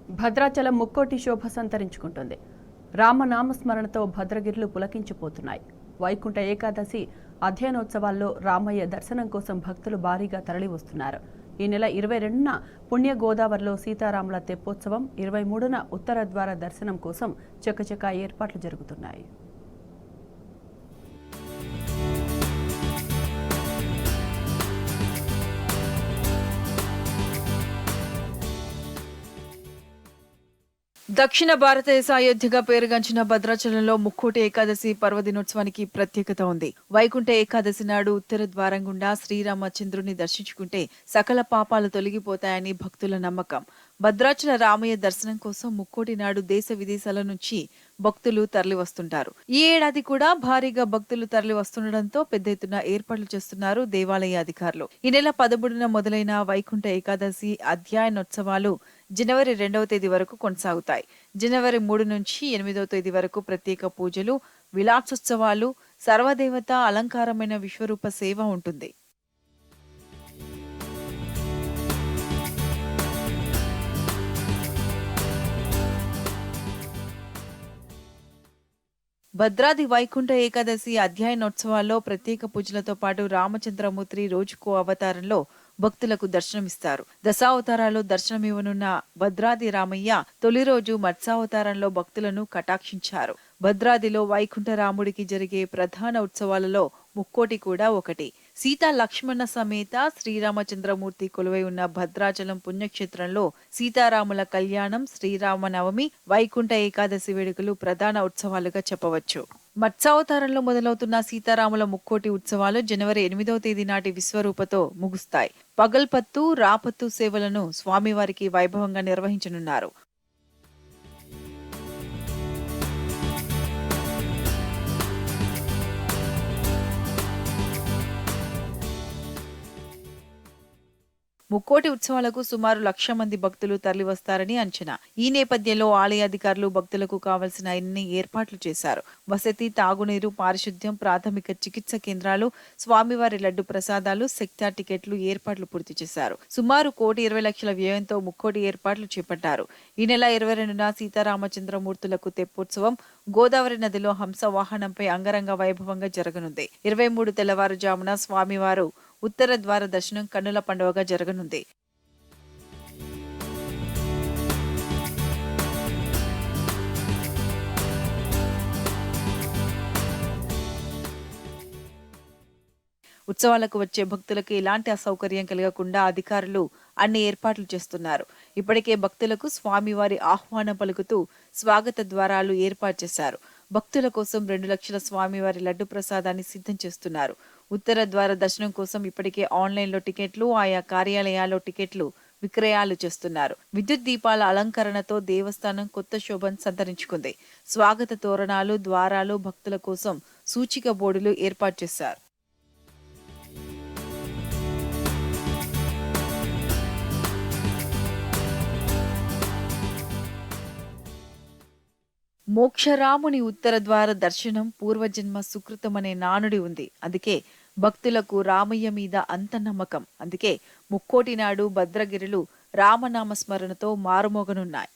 భద్రాచలం ముక్కోటి శోభ సంతరించుకుంటుంది. రామనామస్మరణతో భద్రగిరులు పులకించిపోతున్నాయి. వైకుంఠ ఏకాదశి అధ్యయనోత్సవాల్లో రామయ్య దర్శనం కోసం భక్తులు భారీగా తరలివస్తున్నారు. ఈ నెల 22న పుణ్య గోదావరిలో సీతారాముల తెప్పోత్సవం, 23న ఉత్తర ద్వార దర్శనం కోసం చకచకా ఏర్పాట్లు జరుగుతున్నాయి. దక్షిణ భారతదేశ అయోధ్యగా పేరుగాంచిన భద్రాచలంలో ముక్కోటి ఏకాదశి పర్వదినోత్సవానికి ప్రత్యేకత ఉంది. వైకుంఠ ఏకాదశి నాడు ఉత్తర ద్వారం గుండా శ్రీరామచంద్రుని దర్శించుకుంటే సకల పాపాలు తొలగిపోతాయని భక్తుల నమ్మకం. భద్రాచల రామయ్య దర్శనం కోసం ముక్కోటి నాడు దేశ విదేశాల నుంచి భక్తులు తరలి వస్తుంటారు. ఈ ఏడాది కూడా భారీగా భక్తులు తరలి వస్తుండటంతో పెద్ద ఎత్తున ఏర్పాట్లు చేస్తున్నారు దేవాలయ అధికారులు. ఈ నెల 13న మొదలైన వైకుంఠ ఏకాదశి అధ్యయనోత్సవాలు జనవరి 2వ తేదీ వరకు కొనసాగుతాయి. జనవరి 3 నుంచి 8వ తేదీ వరకు ప్రత్యేక పూజలు, విలాసోత్సవాలు, సర్వదేవత అలంకారమైన విశ్వరూప సేవ ఉంటుంది. భద్రాది వైకుంఠ ఏకాదశి అధ్యయనోత్సవాల్లో ప్రత్యేక పూజలతో పాటు రామచంద్రమూర్తి రోజుకో అవతారంలో భక్తులకు దర్శనమిస్తారు. దశావతారాల్లో దర్శనమివ్వనున్న భద్రాది రామయ్య తొలి రోజు మత్స్యావతారంలో భక్తులను కటాక్షించారు. భద్రాదిలో వైకుంఠ రాముడికి జరిగే ప్రధాన ఉత్సవాలలో ముక్కోటి కూడా ఒకటి. సీతా లక్ష్మణ సమేత శ్రీరామచంద్రమూర్తి కొలువై ఉన్న భద్రాచలం పుణ్యక్షేత్రంలో సీతారాముల కళ్యాణం, శ్రీరామనవమి, వైకుంఠ ఏకాదశి వేడుకలు ప్రధాన ఉత్సవాలుగా చెప్పవచ్చు. మత్స్యావతారంలో మొదలవుతున్న సీతారాముల ముక్కోటి ఉత్సవాలు జనవరి 8వ తేదీ నాటి విశ్వరూపతో ముగుస్తాయి. పగల్పత్తు, రాపత్తు సేవలను స్వామివారికి వైభవంగా నిర్వహించనున్నారు. ముక్కోటి ఉత్సవాలకు సుమారు 1,00,000 మంది భక్తులు తరలివస్తారని అంచనా. ఈ నేపథ్యంలో ఆలయ అధికారులు భక్తులకు కావలసిన అన్ని ఏర్పాట్లు చేశారు. వసతి, తాగునీరు, పారిశుద్ధ్యం, ప్రాథమిక చికిత్స కేంద్రాలు, స్వామివారి లడ్డు ప్రసాదాలు, సెక్టార్ టికెట్లు ఏర్పాట్లు పూర్తి చేశారు. సుమారు 1,20,00,000 వ్యయంతో ముక్కోటి ఏర్పాట్లు చేపట్టారు. ఈ నెల 22న సీతారామచంద్రమూర్తులకు తెప్పోత్సవం, గోదావరి నదిలో హంస వాహనంపై అంగరంగ వైభవంగా జరగనుంది. 23 తెల్లవారుజామున స్వామివారు ఉత్తర ద్వార దర్శనం కన్నుల పండుగగా జరగనుంది. ఉత్సవాలకు వచ్చే భక్తులకు ఎలాంటి అసౌకర్యం కలగకుండా అధికారులు అన్ని ఏర్పాట్లు చేస్తున్నారు. ఇప్పటికే భక్తులకు స్వామివారి ఆహ్వానం పలుకుతూ స్వాగత ద్వారాలు ఏర్పాటు చేశారు. భక్తుల కోసం 2 లక్షల స్వామివారి లడ్డు ప్రసాదాన్ని సిద్ధం చేస్తున్నారు. ఉత్తర ద్వార దర్శనం కోసం ఇప్పటికే ఆన్లైన్లో టికెట్లు, ఆయా కార్యాలయాల్లో టికెట్లు విక్రయాలు చేస్తున్నారు. విద్యుత్ దీపాల అలంకరణతో దేవస్థానం కొత్త శోభను సంతరించుకుంది. స్వాగత తోరణాలు, ద్వారాలు, భక్తుల కోసం సూచిక బోర్డులు ఏర్పాటు చేశారు. మోక్షరాముని ఉత్తర ద్వార దర్శనం పూర్వజన్మ సుకృతమనే నానుడి ఉంది. అందుకే భక్తులకు రామయ్య మీద అంత నమ్మకం. అందుకే ముక్కోటి నాడు భద్రగిరులు రామనామస్మరణతో మారుమోగనున్నాయి.